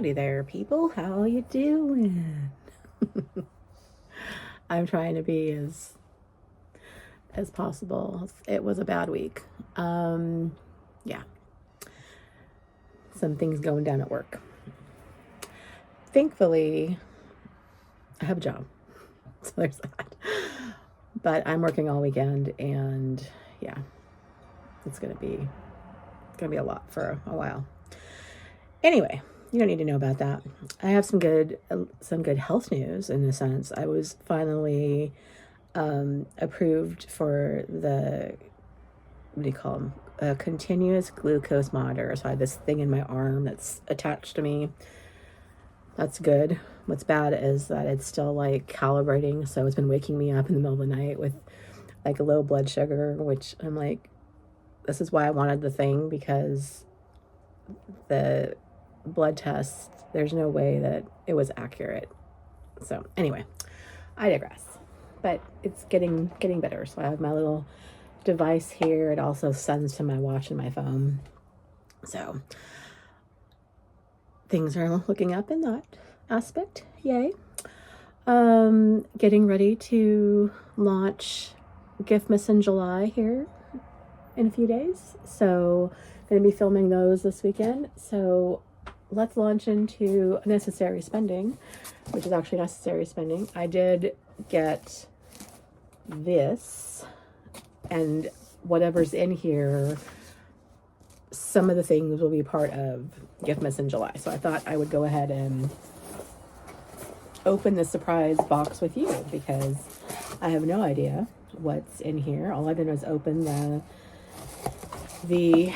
Howdy there, people. How you doing? I'm trying to be as possible. It was a bad week. Yeah. Some things going down at work. Thankfully, I have a job. So there's that. But I'm working all weekend, and yeah, it's gonna be a lot for a while. Anyway, you don't need to know about that. I have some good health news in a sense. I was finally approved for the, what do you call them? A continuous glucose monitor. So I have this thing in my arm that's attached to me. That's good. What's bad is that it's still like calibrating. So it's been waking me up in the middle of the night with like a low blood sugar, which I'm like, this is why I wanted the thing, because the blood test, there's no way that it was accurate. So anyway, I digress. But it's getting better. So I have my little device here. It also sends to my watch and my phone. So things are looking up in that aspect. Yay. Getting ready to launch Giftmas in July here in a few days. So going to be filming those this weekend. So let's launch into necessary spending, which is actually necessary spending. I did get this, and whatever's in here, some of the things will be part of Giftmas in July. So I thought I would go ahead and open the surprise box with you, because I have no idea what's in here. All I've done is open the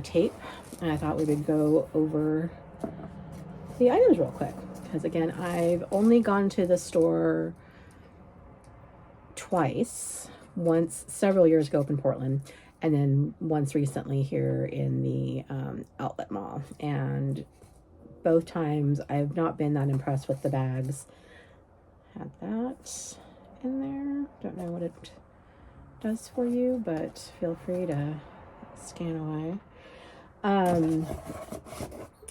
tape, and I thought we would go over the items real quick, because again, I've only gone to the store twice. Once several years ago up in Portland, and then once recently here in the outlet mall. And both times I've not been that impressed with the bags. Had that in there. Don't know what it does for you, but feel free to scan away.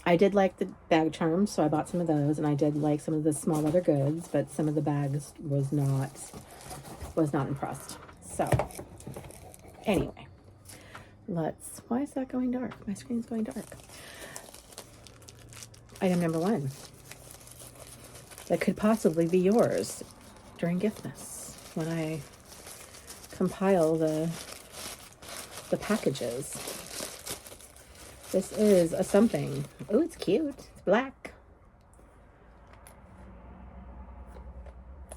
I did like the bag charms, so I bought some of those, and I did like some of the small leather goods, but some of the bags was not impressed. So anyway, why is that going dark? My screen's going dark. Item number 1 that could possibly be yours during Giftmas when I compile the packages. This is a something. Oh, it's cute. It's black.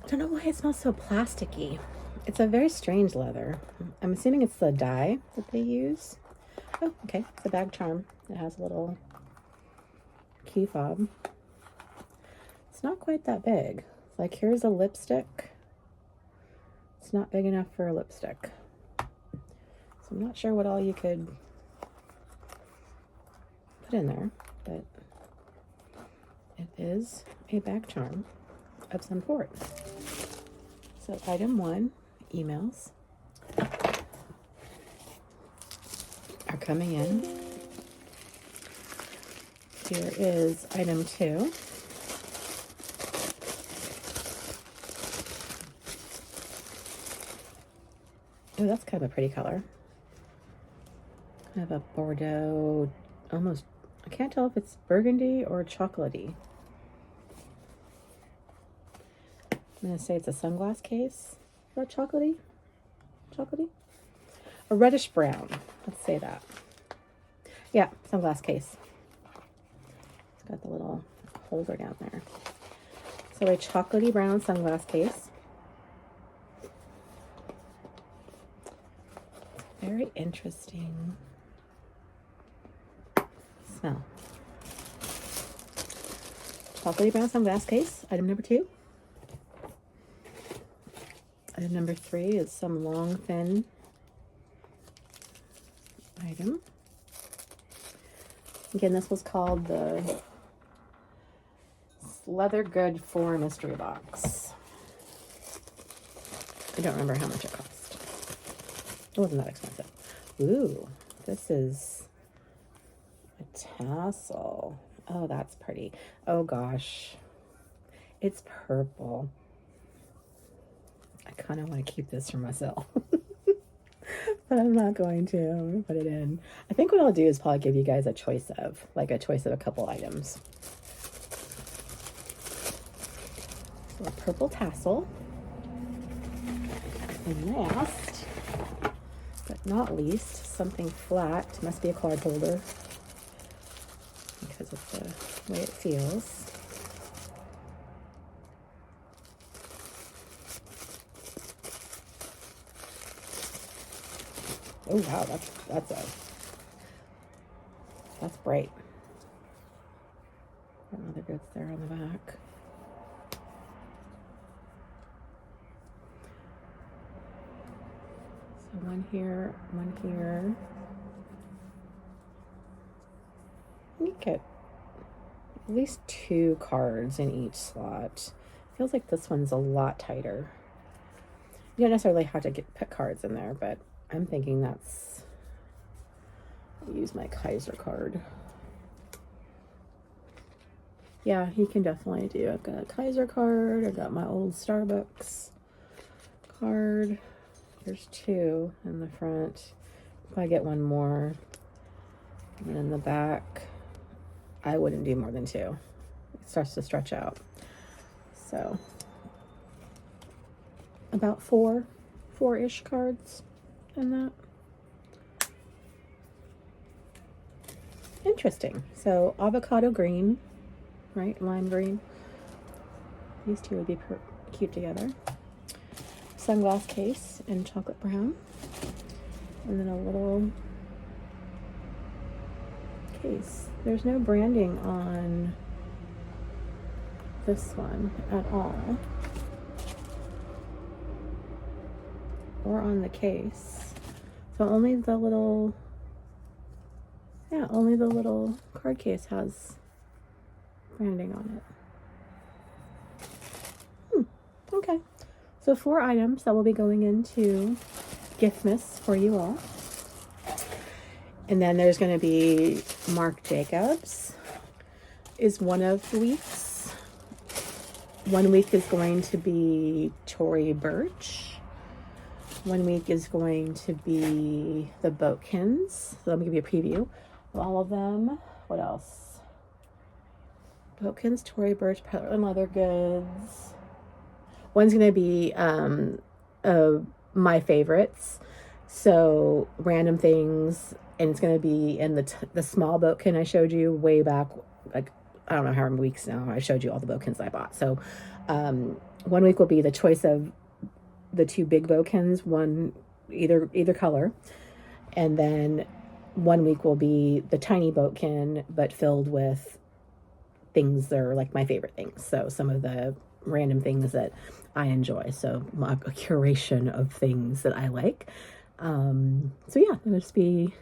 I don't know why it smells so plasticky. It's a very strange leather. I'm assuming it's the dye that they use. Oh, okay. It's a bag charm. It has a little key fob. It's not quite that big. It's like, here's a lipstick. It's not big enough for a lipstick. So I'm not sure what all you could put in there, but it is a bag charm of some sort. So item 1, emails are coming in. Here is item 2. Oh, that's kind of a pretty color. Kind of a Bordeaux, almost, I can't tell if it's burgundy or chocolatey. I'm going to say it's a sunglass case. Is that chocolatey? Chocolatey? A reddish brown. Let's say that. Yeah, sunglass case. It's got the little holder down there. So a chocolatey brown sunglass case. Very interesting smell. Chocolatey brown sunglass case, item number 2. Item number 3 is some long, thin item. Again, this was called the Leather Good 4 mystery box. I don't remember how much it cost. It wasn't that expensive. Ooh, this is a tassel. Oh, that's pretty. Oh gosh. It's purple. I kind of want to keep this for myself. But I'm not going to. I'm going to put it in. I think what I'll do is probably give you guys a choice of a couple items. So a purple tassel. And last, but not least, something flat. Must be a card holder because of the way it feels. Oh wow, that's bright. Got another goods there on the back. So one here, one here. You get at least 2 cards in each slot. Feels like this one's a lot tighter. You don't necessarily have to put cards in there, but I'm thinking that's, I'll use my Kaiser card. Yeah, you can definitely do. I've got a Kaiser card. I've got my old Starbucks card. There's 2 in the front. If I get one more, and in the back, I wouldn't do more than 2. It starts to stretch out. So about 4-ish cards in that. Interesting. So avocado green, right? Lime green. These 2 would be cute together. Sunglass case in chocolate brown. And then a little case. There's no branding on this one at all. Or on the case. So only the little, yeah, only the little card case has branding on it. Okay. So 4 items that will be going into Giftmas for you all. And then there's going to be Marc Jacobs is one of the weeks. One week is going to be Tory Burch. One week is going to be the Boatkins. So let me give you a preview of all of them. What else? Boatkins, Tory Burch, Peddler and Leather Goods. One's going to be my favorites. So random things, and it's going to be in the small Boatkin I showed you way back, like I don't know how many weeks now. I showed you all the Boatkins I bought. So 1 week will be the choice of the 2 big Boatkins, one either color, and then 1 week will be the tiny Boatkin, but filled with things that are like my favorite things. So some of the random things that I enjoy. So a curation of things that I like. So yeah, it'll just be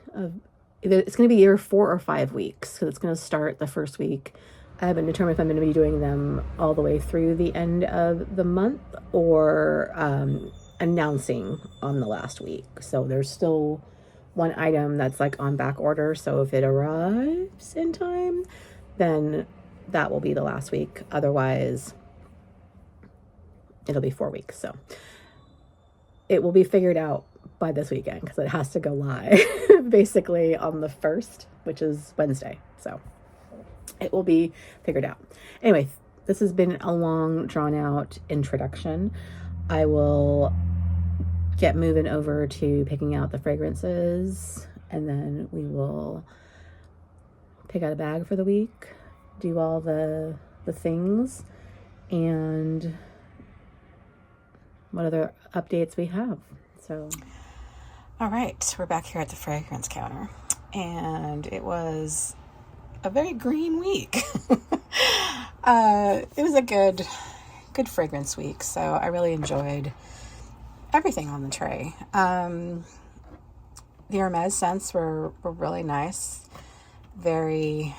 it's going to be either 4 or 5 weeks, because it's going to start the first week. I haven't determined if I'm going to be doing them all the way through the end of the month or announcing on the last week. So there's still one item that's like on back order. So if it arrives in time, then that will be the last week. Otherwise, it'll be 4 weeks. So it will be figured out by this weekend, because it has to go live basically on the 1st, which is Wednesday. So it will be figured out. Anyway, this has been a long, drawn out introduction. I will get moving over to picking out the fragrances, and then we will pick out a bag for the week, do all the things, and what other updates we have. So, all right, we're back here at the fragrance counter, and it was a very green week. It was a good fragrance week, so I really enjoyed everything on the tray. The Hermes scents were really nice, very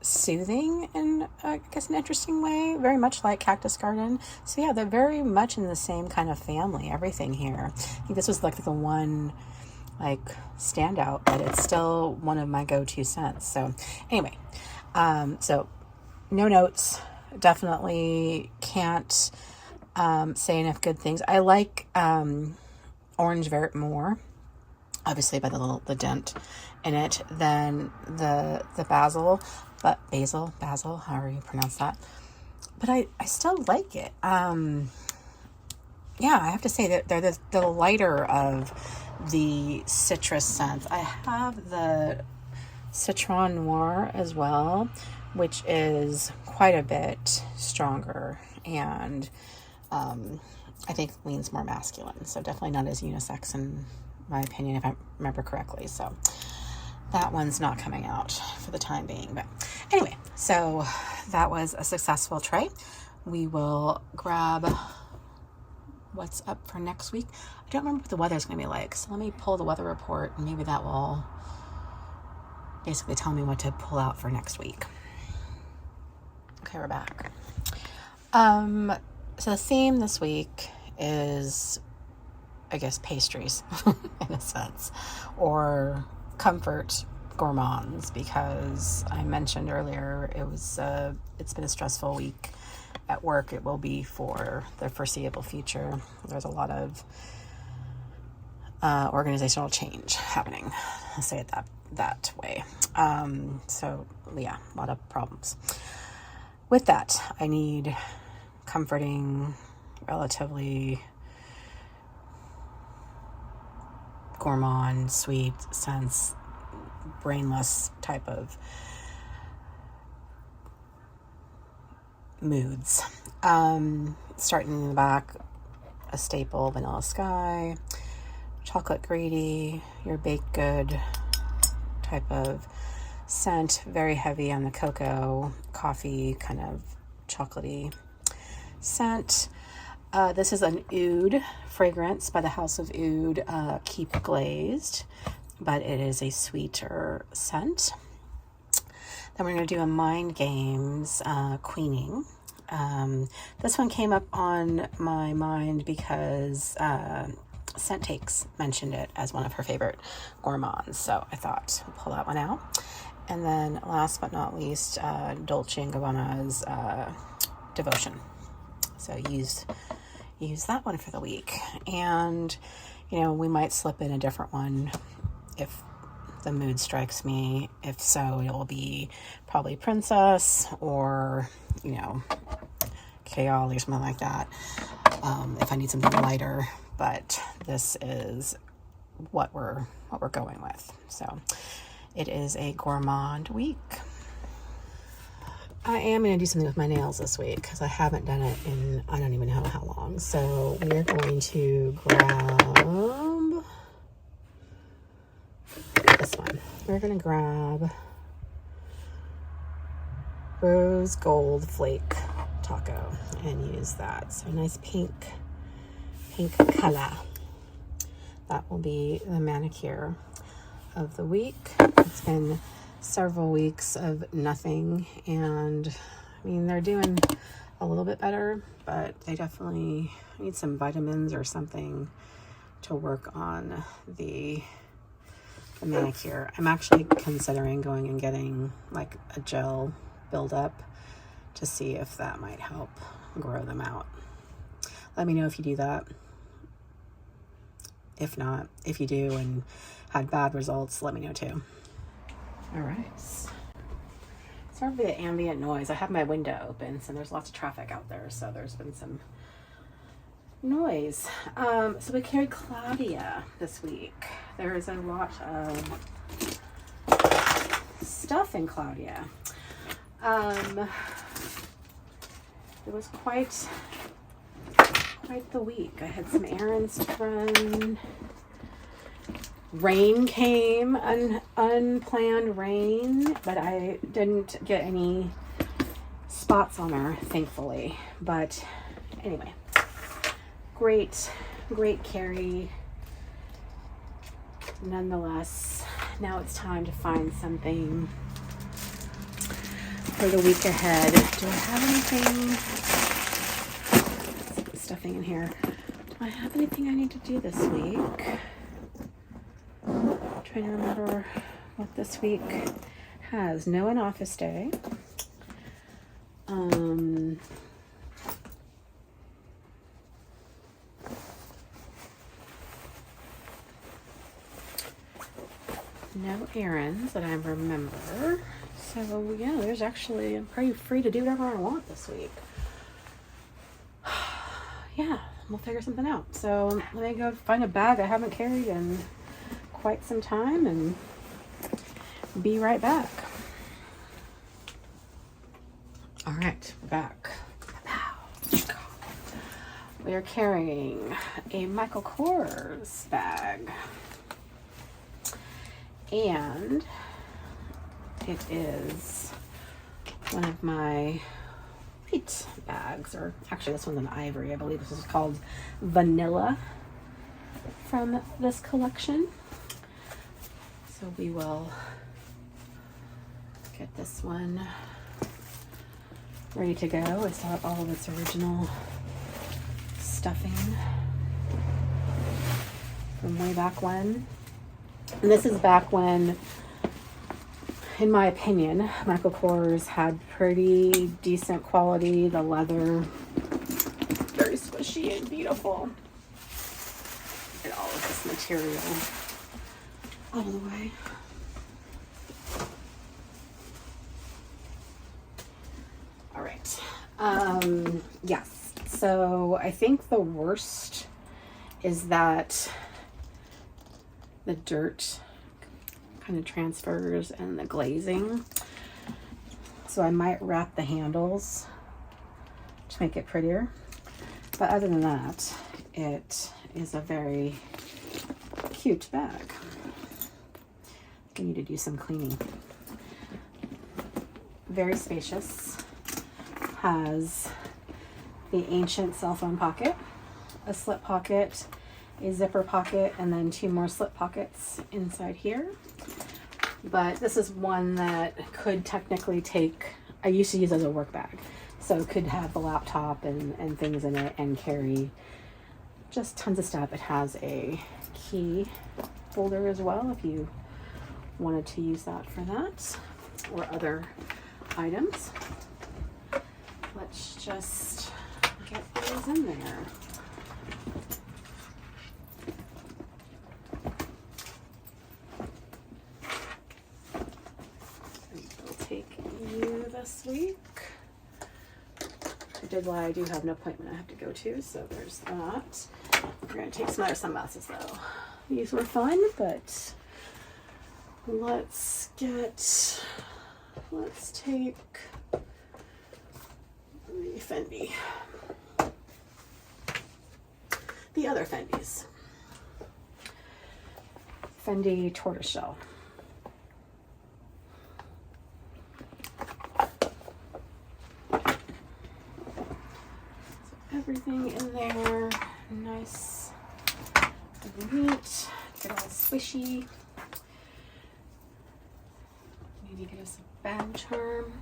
soothing in, I guess, an interesting way, very much like Cactus Garden. So yeah, they're very much in the same kind of family, everything here. I think this was like the one standout, but it's still one of my go-to scents. So anyway, So no notes. Definitely can't say enough good things. I like Orange Vert more, obviously by the dent in it, than the basil, but basil, however you pronounce that. But I still like it. Yeah, I have to say that they're the lighter of the citrus scents. I have the Citron Noir as well, which is quite a bit stronger and I think leans more masculine. So definitely not as unisex in my opinion, if I remember correctly. So that one's not coming out for the time being. But anyway, so that was a successful tray. We will grab what's up for next week. I don't remember what the weather's going to be like. So let me pull the weather report and maybe that will basically tell me what to pull out for next week. Okay, we're back. So the theme this week is, I guess, pastries in a sense, or comfort gourmands, because I mentioned earlier it's been a stressful week at work. It will be for the foreseeable future. There's a lot of organizational change happening. I'll say it that way. So yeah, a lot of problems. With that, I need comforting, relatively gourmand, sweet scents, brainless type of moods. Starting in the back, a staple, Vanilla Sky, chocolate greedy, your baked good type of scent, very heavy on the cocoa, coffee, kind of chocolatey scent. This is an oud fragrance by the House of Oud, Keep Glazed, but it is a sweeter scent. Then we're going to do a Mind Games Queening. This one came up on my mind because Scent Takes mentioned it as one of her favorite gourmands, so I thought we'll pull that one out. And then last but not least, Dolce & Gabbana's Devotion. So use that one for the week. And, you know, we might slip in a different one if the mood strikes me. If so, it will be probably Princess or, you know, Kale or something like that. If I need something lighter, but this is what we're going with. So it is a gourmand week. I am going to do something with my nails this week because I haven't done it in I don't even know how long. So we're going to grab this one. We're going to grab Rose Gold Flake Taco and use that. So nice pink color. That will be the manicure of the week. It's been several weeks of nothing, and I mean, they're doing a little bit better, but they definitely need some vitamins or something to work on the manicure. I'm actually considering going and getting like a gel buildup to see if that might help grow them out. Let me know if you do that. If not, if you do and had bad results, let me know too. All right. Sorry for the ambient noise. I have my window open, so there's lots of traffic out there, so there's been some noise. So we carried Claudia this week. There is a lot of stuff in Claudia. It was quite the week. I had some errands to run. Rain came, unplanned rain, but I didn't get any spots on her, thankfully. But anyway, great carry nonetheless. Now it's time to find something for the week ahead. Do I have anything? Stuffing in here. Do I have anything I need to do this week? I'm trying to remember what this week has no in office day. No errands that I remember. So yeah, there's actually, I'm pretty free to do whatever I want this week. Yeah, we'll figure something out. So let me go find a bag I haven't carried in quite some time and be right back. All right, we're back. We are carrying a Michael Kors bag. And it is one of my white bags, or actually this one's an ivory. I believe this is called Vanilla from this collection. So we will get this one ready to go. I still have all of its original stuffing from way back when. And this is back when, in my opinion, Michael Kors had pretty decent quality. The leather, very squishy and beautiful. Get all of this material out of the way. All right. Yes. So I think the worst is that the dirt kind of transfers and the glazing. So I might wrap the handles to make it prettier. But other than that, it is a very cute bag. I need to do some cleaning. Very spacious. Has the ancient cell phone pocket, a slip pocket, a zipper pocket, and then 2 more slip pockets inside here. But this is one that could technically take, I used to use as a work bag. So it could have the laptop and things in it and carry just tons of stuff. It has a key holder as well if you wanted to use that for that or other items. Let's just get those in there. This week. I did lie, I do have an appointment I have to go to, so there's that. We're going to take some other sunglasses though. These were fun, but let's take the Fendi. The other Fendis. Fendi tortoiseshell. Everything in there, nice and neat, get all squishy. Maybe get us a bag charm.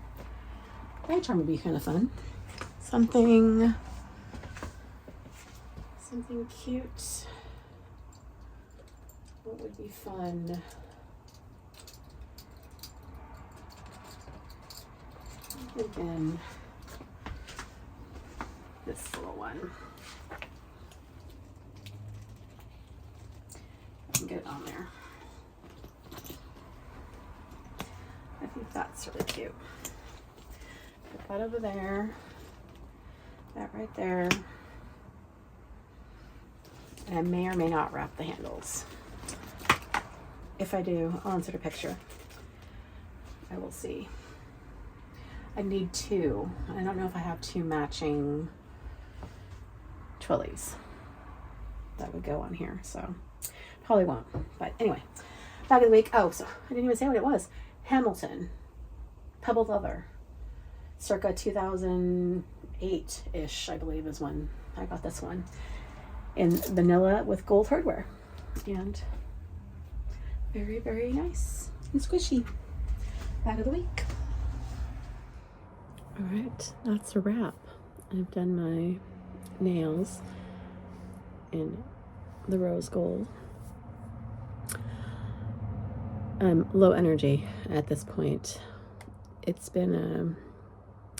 Bag charm would be kind of fun. Something cute. What would be fun? Again. This little one. I can get it on there. I think that's really cute. Put that over there. That right there. And I may or may not wrap the handles. If I do, I'll insert a picture. I will see. I need 2. I don't know if I have 2 matching twillies that would go on here, so probably won't. But anyway, bag of the week. Oh, so I didn't even say what it was. Hamilton pebbled leather, circa 2008-ish, I believe, is when I got this one, in vanilla with gold hardware, and very, very nice and squishy. Bag of the week. All right, that's a wrap. I've done my nails in the rose gold. low energy at this point. It's been,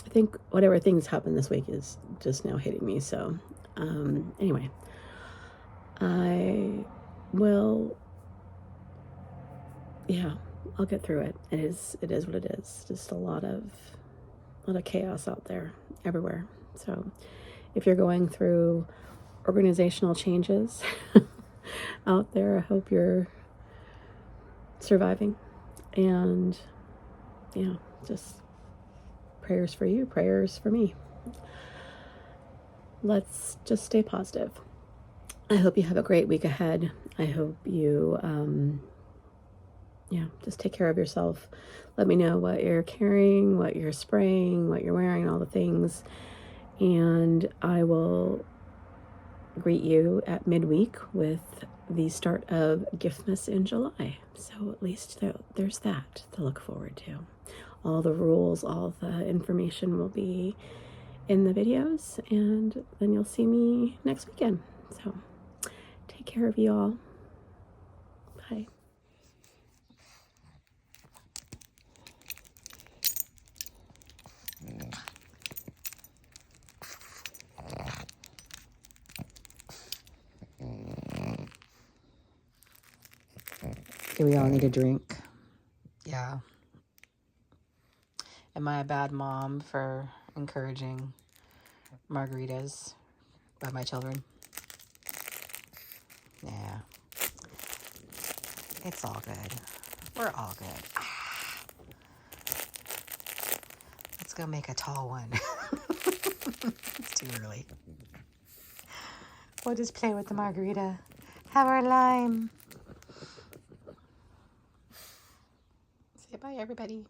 I think whatever things happened this week is just now hitting me. So, anyway, I will, yeah, I'll get through it. It is what it is. Just a lot of chaos out there everywhere. So if you're going through organizational changes out there, I hope you're surviving. And yeah, just prayers for you, prayers for me. Let's just stay positive. I hope you have a great week ahead. I hope you, just take care of yourself. Let me know what you're carrying, what you're spraying, what you're wearing, all the things. And I will greet you at midweek with the start of Giftmas in July. So at least there's that to look forward to. All the rules, all the information will be in the videos, and then you'll see me next weekend. So take care of you all. Bye. Do we all need a drink? Yeah. Am I a bad mom for encouraging margaritas by my children? Yeah. It's all good. We're all good. Let's go make a tall one. It's too early. We'll just play with the margarita. Have our lime. Say bye, everybody.